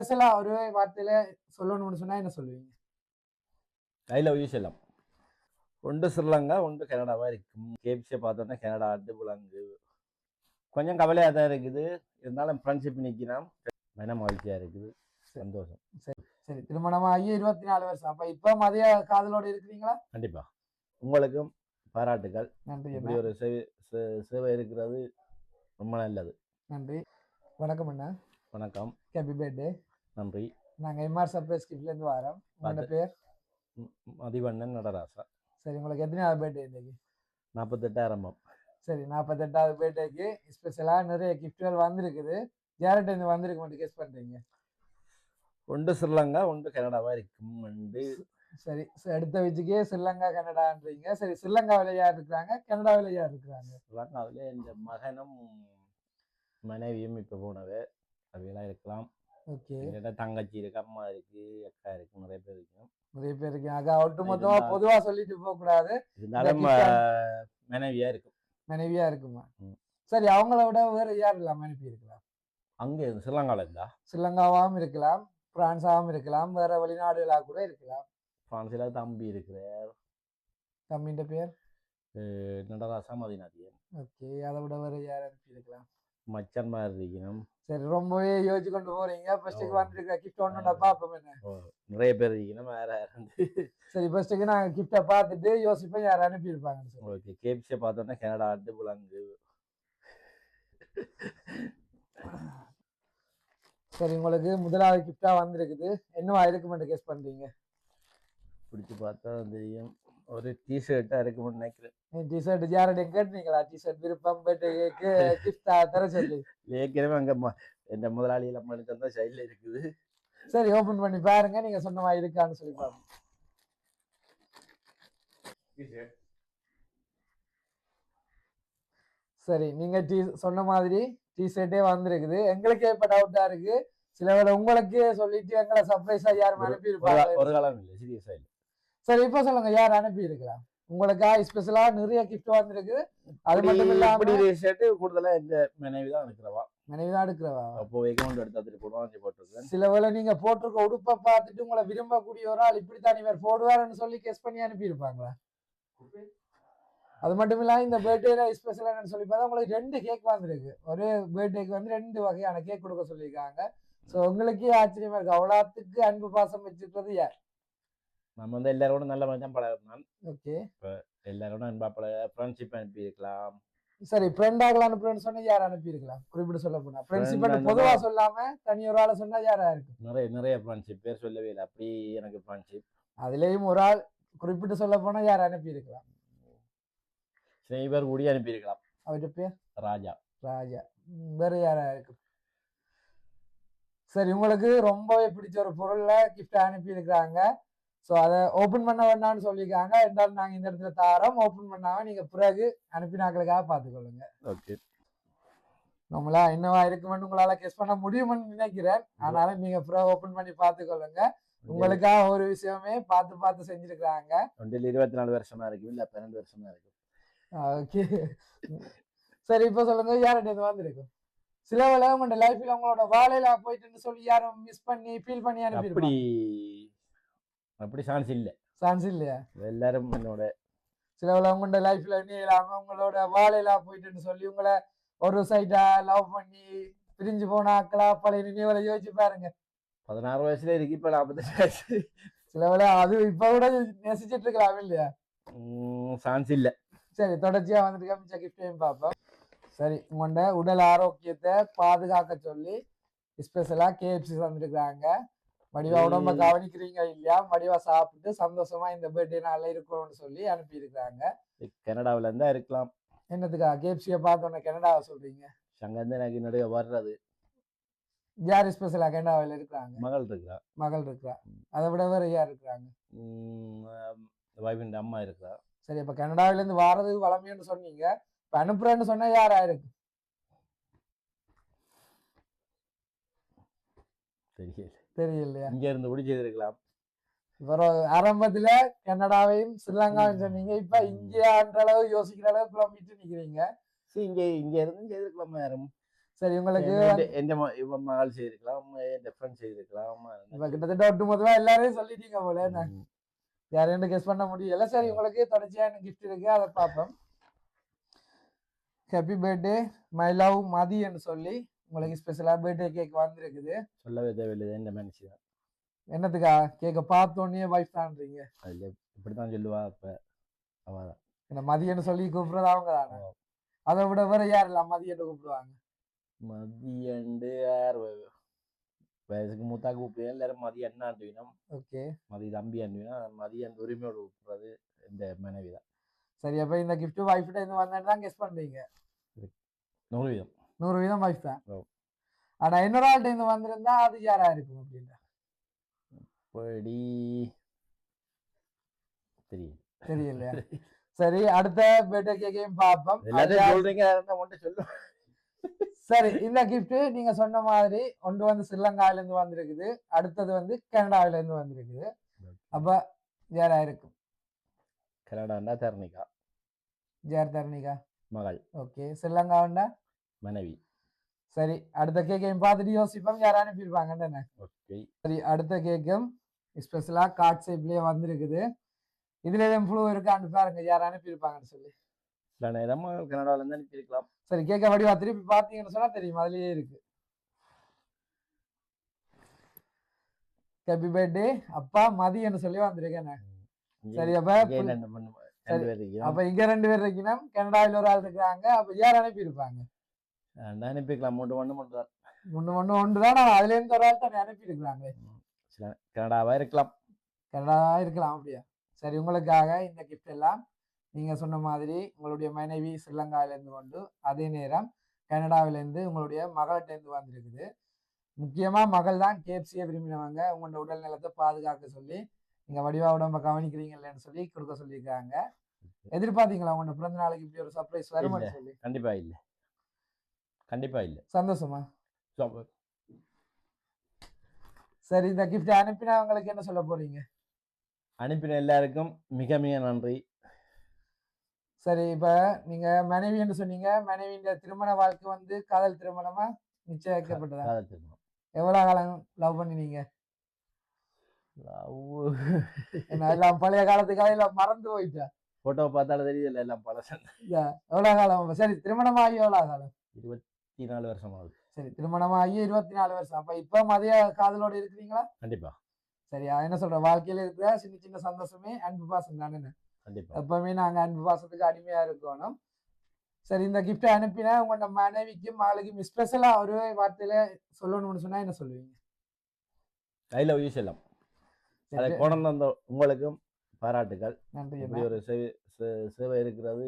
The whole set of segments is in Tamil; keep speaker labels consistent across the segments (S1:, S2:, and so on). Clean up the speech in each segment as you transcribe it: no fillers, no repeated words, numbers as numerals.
S1: ஸ்பெஷலா ஒரு வார்த்தையில சொல்லணும்னு சொன்னா என்ன சொல்லுவீங்க?
S2: ஐ லவ் யூ செல்லம். ஒன்று ஸ்ரீலங்கா, ஒன்று கனடாவா இருக்கும். கேப்சியை பார்த்தோன்னா கனடா ஆட்டு புலங்கு. கொஞ்சம் கவலையாக தான் இருக்குது. இருந்தாலும் ஃப்ரெண்ட்ஷிப் நிற்கிறோம். மன மகிழ்ச்சியாக இருக்குது. சந்தோஷம்.
S1: சரி சரி. திருமணமாகி 24 வருஷம். அப்ப இப்ப மதிய காதலோட இருக்கிறீங்களா?
S2: கண்டிப்பா. உங்களுக்கும் பாராட்டுகள்.
S1: நன்றி
S2: இப்படி
S1: அண்ணா.
S2: ஒரு சேவை இருக்கிறது ரொம்ப நல்லது.
S1: நன்றி. வணக்கம் அண்ணா.
S2: வணக்கம்.
S1: Happy birthday.
S2: நன்றி.
S1: நாங்க எம்ஆர் சர்ப்ரைஸ் கிஃப்ட்ல இருந்து வரோம். உங்களோட பேர்?
S2: மதிவண்ணன் நடராசா.
S1: சரி, உங்களுக்கு எத்தனாவது பர்த்டே இன்னைக்கு?
S2: 48 ஆரம்பம்.
S1: சரி, 48வது பர்த்டேக்கு ஸ்பெஷலா நிறைய கிஃப்ட்கள் வந்திருக்குது. யார்கிட்ட இருந்து வந்திருக்கு மட்டும் கெஸ் பண்றீங்க?
S2: ஒன்று ஸ்ரீலங்கா, ஒன்று கனடாவா இருக்கும்.
S1: சரி, எடுத்த வச்சுக்கே ஸ்ரீலங்கா கனடான்றீங்க. சரி, ஸ்ரீலங்காவில யார் இருக்கிறாங்க, கனடாவில யார் இருக்கிறாங்க?
S2: ஸ்ரீலங்காவில இந்த மகனும் மனைவியும் இப்போ போனவே அவையெல்லாம் இருக்கலாம்.
S1: ஓகே.
S2: தங்கச்சி இருக்கு, அம்மா இருக்கு, அக்கா இருக்கு, நிறைய பேர் இருக்கும்.
S1: நிறைய பேர் இருக்கு. ஆக ஒட்டுமொத்தமா பொதுவா சொல்லிட்டு போக கூடாது.
S2: இருந்தாலும் மனைவியா இருக்கும்.
S1: மனைவியா இருக்குமா? சரி, அவங்கள விட வேற யார் இல்லாம அனுப்பி இருக்கலாம்?
S2: அங்கே ஸ்ரீலங்கால இருந்தா
S1: ஸ்ரீலங்காவாகவும் இருக்கலாம், பிரான்ஸாகவும் இருக்கலாம், வேற வெளிநாடுகளாக கூட இருக்கலாம்.
S2: பிரான்ஸ்ல தம்பி இருக்கிறார்.
S1: தம்பின்ற பேர்
S2: நடராசா மதிநாதியன்.
S1: ஓகே. அதை விட வேற யார் அனுப்பி இருக்கலாம்?
S2: மச்சன் மாதிரி இருக்கணும்.
S1: சரி, ரொம்பவே யோசிச்சு கொண்டு போறீங்க. ஃபர்ஸ்ட்டுக்கு வந்திருக்க கிஃப்ட் ஒன்று பார்ப்போம். என்ன
S2: நிறைய பேர் இருக்கணும். வேற
S1: சரி, ஃபர்ஸ்ட்டுக்கு நாங்கள் கிஃப்டை பார்த்துட்டு யோசிப்போம் யார் அனுப்பியிருப்பாங்கன்னு சொல்லி.
S2: ஓகே. கேப்சியை பார்த்தோன்னா கனடா ஆட்டு புலங்கு.
S1: சரி, உங்களுக்கு முதலாவது கிஃப்டா வந்திருக்குது. என்னவா இருக்குமென்று கெஸ் பண்றீங்க?
S2: பிடிச்சி பார்த்தா தெரியும். ஒரு டிஷர்ட்டா இருக்கும்னு நினைக்கிறேன்.
S1: டிஷர்ட் யார்கிட்ட கேட்டீங்களா? டிஷர்ட் விருப்பம் கேட்டு கிஃப்டா தர சொல்லி
S2: ஏற்கனவே அங்கே எந்த முதலாளி எல்லாம் பண்ணி தந்தா சைடில் இருக்குது.
S1: சரி, ஓபன் பண்ணி பாருங்க, நீங்க சொன்ன மாதிரி இருக்கான்னு சொல்லி பாருங்க. சரி, நீங்க சொன்ன மாதிரி டிஷர்ட்டே வந்திருக்குது. எங்களுக்கே இப்ப டவுட்டா இருக்கு. சில வேளை உங்களுக்கு சொல்லிட்டு எங்களை சர்ப்ரைஸா யாரும் அனுப்பி இருப்பாங்க.
S2: ஒரு காலம் இல்லை, சீரியஸா இல்லை.
S1: சரி, இப்ப சொல்லுங்க, யார் அனுப்பி இருக்கலாம்? உங்களுக்கா ஸ்பெஷலா நிறைய கிஃப்ட் வந்திருக்கு. அது மட்டும் இல்லாம
S2: கூடுதலா இந்த மனைவி தான் எடுக்கிறவா.
S1: மனைவி தான் எடுக்கிறவா?
S2: அப்போ அக்கௌண்ட் எடுத்து போட்டுருக்கேன்.
S1: சில வேளை நீங்க போட்டிருக்க உடுப்பை பார்த்துட்டு உங்களை விரும்பக்கூடிய ஒரு ஆள் இப்படித்தான் இவர் போடுவாருன்னு சொல்லி கெஸ் பண்ணி அனுப்பி இருப்பாங்களா? அது மட்டும் இல்லாம இந்த பர்த்டேல ஸ்பெஷலா என்னன்னு சொல்லி பார்த்தா உங்களுக்கு 2 கேக் வந்திருக்கு. ஒரே பர்த்டேக்கு வந்து 2 வகையான கேக் கொடுக்க சொல்லியிருக்காங்க. ஸோ உங்களுக்கே ஆச்சரியமா இருக்கு. அவ்வளோத்துக்கு அன்பு பாசம் வச்சுக்கிறது யார்?
S2: நம்ம வந்து எல்லாரோட நல்ல மாதிரி தான் பழகணும்.
S1: ஓகே.
S2: எல்லாரோட அன்பா பழக ஃப்ரெண்ட்ஷிப் அனுப்பி இருக்கலாம்.
S1: சரி, ஃப்ரெண்ட் ஆகலாம் அனுப்புறேன்னு சொன்னா யார் அனுப்பி இருக்கலாம்? குறிப்பிட்டு சொல்ல போனா ஃப்ரெண்ட்ஷிப் பொதுவா சொல்லாம தனி ஒரு ஆளை சொன்னா யாரா இருக்கு?
S2: நிறைய ஃப்ரெண்ட்ஷிப் பேர் சொல்லவே இல்லை. அப்படி எனக்கு ஃப்ரெண்ட்ஷிப்
S1: அதுலயும் ஒரு ஆள் குறிப்பிட்டு சொல்ல போனா யார் அனுப்பி இருக்கலாம்?
S2: சில பேர் கூடி அனுப்பி இருக்கலாம்.
S1: அவருடைய பேர்
S2: ராஜா.
S1: ராஜா. வேற யாரா இருக்கு? சரி, உங்களுக்கு ரொம்பவே பிடிச்ச ஒரு பொருள்ல கிஃப்ட் அனுப்பி இருக்கிறாங்க. ஸோ அதை ஓப்பன் பண்ண வேண்டாம்னு சொல்லியிருக்காங்க. இருந்தாலும் நாங்கள் இந்த இடத்துல தாரோம். ஓப்பன் பண்ணாமல் நீங்கள் பிறகு அனுப்பினாக்களுக்காக பார்த்துக்கொள்ளுங்க.
S2: ஓகே.
S1: நம்மளா என்னவா இருக்குமென்னு உங்களால் கெஸ் பண்ண முடியுமென்னு நினைக்கிறேன். ஆனாலும் நீங்கள் பிறகு ஓப்பன் பண்ணி பார்த்துக்கொள்ளுங்க. உங்களுக்காக ஒரு விஷயமே பார்த்து செஞ்சிருக்கிறாங்க.
S2: 24 வருஷமா இருக்கு, இல்லை 12 வருஷமா இருக்கு.
S1: ஓகே. சரி, இப்போ சொல்லுங்க, யார்கிட்ட வந்திருக்கு? சில வேளை உங்களோட லைஃப்ல உங்களோட வாழையில போயிட்டுன்னு சொல்லி யாரும் மிஸ் பண்ணி ஃபீல் பண்ணி அனுப்பி
S2: அப்படி சான்ஸ் இல்லை.
S1: சான்ஸ் இல்லையா?
S2: எல்லாரும் என்னோட
S1: சில வேளை உங்களோட லைஃப்ல நீ இல்லாம உங்களோட வாழையில போயிட்டுன்னு சொல்லி உங்களை ஒரு சைடா லவ் பண்ணி பிரிஞ்சு போன ஆக்களா பழைய நினைவுகளை யோசிச்சு பாருங்க.
S2: 16 வயசுல இருக்கு, இப்ப 48 வயசு.
S1: சில வேளை அது இப்ப கூட நேசிச்சிட்டு இருக்கலாம் இல்லையா?
S2: சான்ஸ் இல்லை.
S1: சரி, தொடர்ச்சியா வந்துட்டு மிச்ச கிஃப்டையும் பார்ப்போம். சரி, உங்களோட உடல் ஆரோக்கியத்தை பாதுகாக்க சொல்லி ஸ்பெஷலா KFC வந்துருக்காங்க. மடிவா உடம்ப கவனிக்கிறீங்க இல்லையா? மடிவா சாப்பிட்டு சந்தோஷமா இந்த பர்த்டே நாள்ல இருக்கணும்னு சொல்லி அனுப்பி இருக்காங்க.
S2: கனடாவில இருந்தா இருக்கலாம்.
S1: என்னத்துக்கா KFC பார்த்தோன்னே கனடாவை சொல்றீங்க?
S2: அங்கிருந்து எனக்கு நிறைய வர்றது.
S1: யார் ஸ்பெஷலா கனடாவில் இருக்கிறாங்க?
S2: மகள் இருக்கிறா.
S1: அதை விட வேற யார் இருக்கிறாங்க?
S2: வைஃபின் அம்மா இருக்கிறா.
S1: சரி, இப்ப கனடாவில இருந்து வாரது வளமைன்னு சொன்னீங்க. இப்ப அனுப்புறேன்னு சொன்னா யாரா இருக்கு? தெரியலையா?
S2: இங்க இருந்து கூட செய்திருக்கலாம்.
S1: ஆரம்பத்துல கனடாவையும் ஸ்ரீலங்காவையும் சொன்னீங்க. இப்ப இந்தியான்ற அளவு யோசிக்கிற அளவு கிளம்பிட்டு நிக்கிறீங்க.
S2: இங்க இருந்து செய்திருக்கலாம் யாரும்.
S1: சரி உங்களுக்கு
S2: இவன் மகள் செய்திருக்கலாம், என் ஃப்ரெண்ட் செய்திருக்கலாம்.
S1: இப்ப கிட்டத்தட்ட ஒட்டுமொத்தமா எல்லாரையும் சொல்லிட்டீங்க போல என்ன யாரையும் கெஸ் பண்ண முடியல. சரி உங்களுக்கு தொடர்ச்சியான கிஃப்ட் இருக்கு, அதை பார்ப்போம். ஹாப்பி பர்த்டே மை லவ் மதின்னு சொல்லி உங்களுக்கு ஸ்பெஷலா பர்த்டே கேக் வந்திருக்குது.
S2: சொல்லவே தேவையில்லை, இந்த மனுஷி தான்.
S1: என்னத்துக்கா கேக்க பார்த்தோன்னே வைஃப் தான்றீங்க?
S2: அதுல இப்படித்தான் சொல்லுவா. இப்ப அவதான்
S1: என்ன மதியன்னு சொல்லி கூப்பிடுறது அவங்க தானே. அதை விட வேற யாரெல்லாம் மதியன்னு கூப்பிடுவாங்க?
S2: மதியண்டு யார் வயசுக்கு மூத்தா கூப்பிடுவேன், எல்லாரும் மதிய அண்ணா அண்டுவினம்.
S1: ஓகே,
S2: மதிய தம்பி அண்டுவினா மதிய அந்த உரிமையோடு கூப்பிடுறது இந்த மனைவி தான்.
S1: சரி, அப்ப இந்த கிஃப்ட் வைஃப்ட இருந்து வந்தேன்னு தான் கெஸ் பண்றீங்க?
S2: 100%.
S1: 100% வைஃப் தான். ஆனா இன்னொரு ஆள்கிட்ட இருந்து வந்திருந்தா அது யாரா இருக்கும் அப்படின்னா?
S2: படி
S1: தெரியல. சரி, அடுத்த பர்த்டே கேக்கையும் பார்ப்போம்.
S2: எல்லாத்தையும் சொல்றீங்க, மட்டும் சொல்லு.
S1: சரி, இந்த கிஃப்ட் நீங்க சொன்ன மாதிரி ஒன்று வந்து ஸ்ரீலங்காவில இருந்து வந்திருக்குது, அடுத்தது வந்து கனடாவில இருந்து வந்திருக்குது. அப்ப யாரா இருக்கும்?
S2: கனடாண்டா தர்ணிகா,
S1: ஜேர் தர்ணிகா
S2: மகள்.
S1: ஓகே, ஸ்ரீலங்காவுண்டா
S2: மனைவி.
S1: சரி, அடுத்த கேக்கையும் பார்த்துட்டு யோசிப்போம் யார் அனுப்பியிருப்பாங்கன்னு.
S2: ஓகே,
S1: சரி, அடுத்த கேக்கும் ஸ்பெஷலா கார்ட் ஷேப்லயே வந்திருக்குது. இதுல எதுவும் ப்ளூ இருக்கான்னு பாருங்க யார் அனுப்பியிருப்பாங்கன்னு சொல்லி.
S2: சில நேரம் கனடாவில இருந்து அனுப்பியிருக்கலாம்.
S1: சரி, கேட்க வடிவா திருப்பி பார்த்தீங்கன்னு சொன்னா தெரியும், அதுலயே இருக்கு. ஹாப்பி பர்த்டே அப்பா மதியன்னு சொல்லி வந்திருக்கேன். சரி, அப்ப இங்க 2 பேர் இருக்கணும், கனடாவில் ஒரு ஆள் இருக்கிறாங்க. அப்ப யார் அனுப்பியிருப்பாங்க?
S2: அனுப்பிக்கலாம்.
S1: ஒன்றுதான். அதுல இருந்து ஒரு ஆள் தான் அனுப்பியிருக்கிறாங்க.
S2: கனடாவா இருக்கலாம்.
S1: கனடாவா இருக்கலாம். அப்படியா? சரி, உங்களுக்காக இந்த கிஃப்ட் எல்லாம் நீங்க சொன்ன மாதிரி உங்களுடைய மனைவி ஸ்ரீலங்காவிலேருந்து கொண்டு, அதே நேரம் கனடாவிலேருந்து உங்களுடைய மகள்கிட்ட இருந்து வந்திருக்குது. முக்கியமா மகள் தான் கேப்சியை விரும்பினவங்க. உங்களோட உடல் நலத்தை பாதுகாக்க சொல்லி நீங்க வடிவா உடம்ப கவனிக்கிறீங்க இல்லைன்னு சொல்லி கொடுக்க சொல்லியிருக்காங்க. எதிர்பார்த்தீங்களா உங்களோட பிறந்த நாளைக்கு இப்படி ஒரு சர்ப்ரைஸ் வருமானு சொல்லி?
S2: கண்டிப்பா இல்ல, கண்டிப்பா இல்ல.
S1: சந்தோஷமா? சரி, இந்த கிஃப்ட் அனுப்பினவங்களுக்கு என்ன சொல்ல போறீங்க?
S2: அனுப்பின எல்லாருக்கும் மிக மிக நன்றி.
S1: சரி, இப்ப நீங்க மனைவின்னு சொன்னீங்க, மனைவியின் திருமண வாழ்க்கை வந்து காதல் திருமணமா நிச்சயிக்கப்பட்டதா?
S2: காதல் திருமணம்.
S1: எவ்வளவு காலம் லவ் பண்ணினீங்க? எல்லாம் பழைய காலத்து கதையில மறந்து போயிட்டா?
S2: போட்டோ பார்த்தாலும் தெரியல, எல்லாம் பழசன்.
S1: எவ்வளவு காலம்? சரி, திருமணமாகி எவ்வளவு காலம்?
S2: 24 வருஷம் ஆகுது.
S1: சரி, திருமணமாகி 24 வருஷம். அப்ப இப்ப மதிய காதலோட இருக்கிறீங்களா?
S2: கண்டிப்பா.
S1: சரி, என்ன சொல்ற, வாழ்க்கையில இருக்கிற சின்ன சின்ன சந்தோஷமே அன்பு பாசம் தானே.
S2: கண்டிப்பா,
S1: எப்பவுமே நாங்க அன்பு பாசத்துக்கு அடிமையா இருக்கணும். சரி, இந்த கிஃப்ட் அனுப்பினா உங்களோட மனைவிக்கும் மகளுக்கும் ஸ்பெஷலா ஒரு வார்த்தையில சொல்லணும்னு சொன்னா என்ன சொல்லுவீங்க?
S2: ஐ லவ் யூ செல்லம். அதை கொண்டு வந்த உங்களுக்கும் பாராட்டுகள்.
S1: நன்றி.
S2: இப்படி ஒரு சேவை இருக்கிறது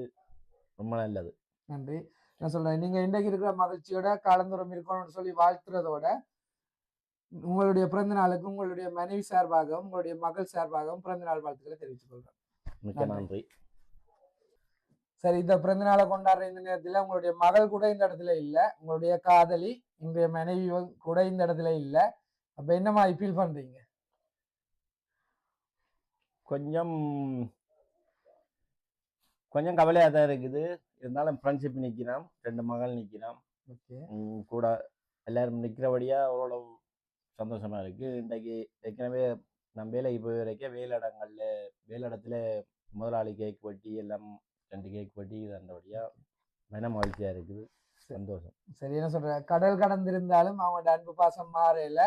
S2: ரொம்ப நல்லது.
S1: நன்றி. என்ன சொல்றேன், நீங்க இன்றைக்கு இருக்கிற மகிழ்ச்சியோட காலந்தோறும் இருக்கணும்னு சொல்லி வாழ்த்துறதோட உங்களுடைய பிறந்த நாளுக்கு உங்களுடைய மனைவி சார்பாகவும் உங்களுடைய மகள் சார்பாகவும் பிறந்த நாள் வாழ்த்துக்களை தெரிவித்துக் கொள்றேன்.
S2: மிக்க நன்றி.
S1: சரி, இந்த பிறந்த நாளை கொண்டாடுற இந்த நேரத்துல உங்களுடைய மகள் கூட இந்த இடத்துல இல்ல, உங்களுடைய காதலி உங்களுடைய மனைவி கூட இந்த இடத்துல இல்ல. அப்ப என்ன மாதிரி ஃபீல் பண்றீங்க?
S2: கொஞ்சம் கொஞ்சம் கவலையா தான் இருக்குது. இருந்தாலும் ஃப்ரெண்ட்ஷிப் நிற்கிறோம், 2 மகள் நிற்கிறோம் கூட, எல்லாரும் நிற்கிறபடியா அவ்வளவு சந்தோஷமா இருக்கு. இன்றைக்கு ஏற்கனவே நான் வேலைக்கு போய் வரைக்கும் வேலையிடத்துல முதலாளி கேக் வெட்டி எல்லாம் 2 கேக் வெட்டி அந்தபடியா மன மகிழ்ச்சியா இருக்குது, சந்தோஷம்.
S1: சரி, என்ன சொல்ற, கடல் கடந்திருந்தாலும் அவங்களோட அன்பு பாசம் மாறையில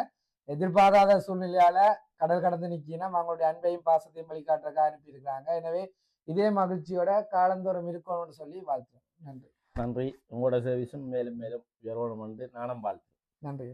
S1: எதிர்பாராத சூழ்நிலையால கடல் கடந்து நிக்கணும் அவங்களுடைய அன்பையும் பாசத்தையும் வழிகாட்டுறதுக்காக அனுப்பியிருக்கிறாங்க. எனவே இதே மகிழ்ச்சியோட காலந்தோறும் இருக்கணும்னு சொல்லி வாழ்த்துறேன். நன்றி.
S2: நன்றி. உங்களோட சர்வீஸும் மேலும் மேலும் உயர்வணும் என்று நானும் வாழ்த்துறேன்.
S1: நன்றி.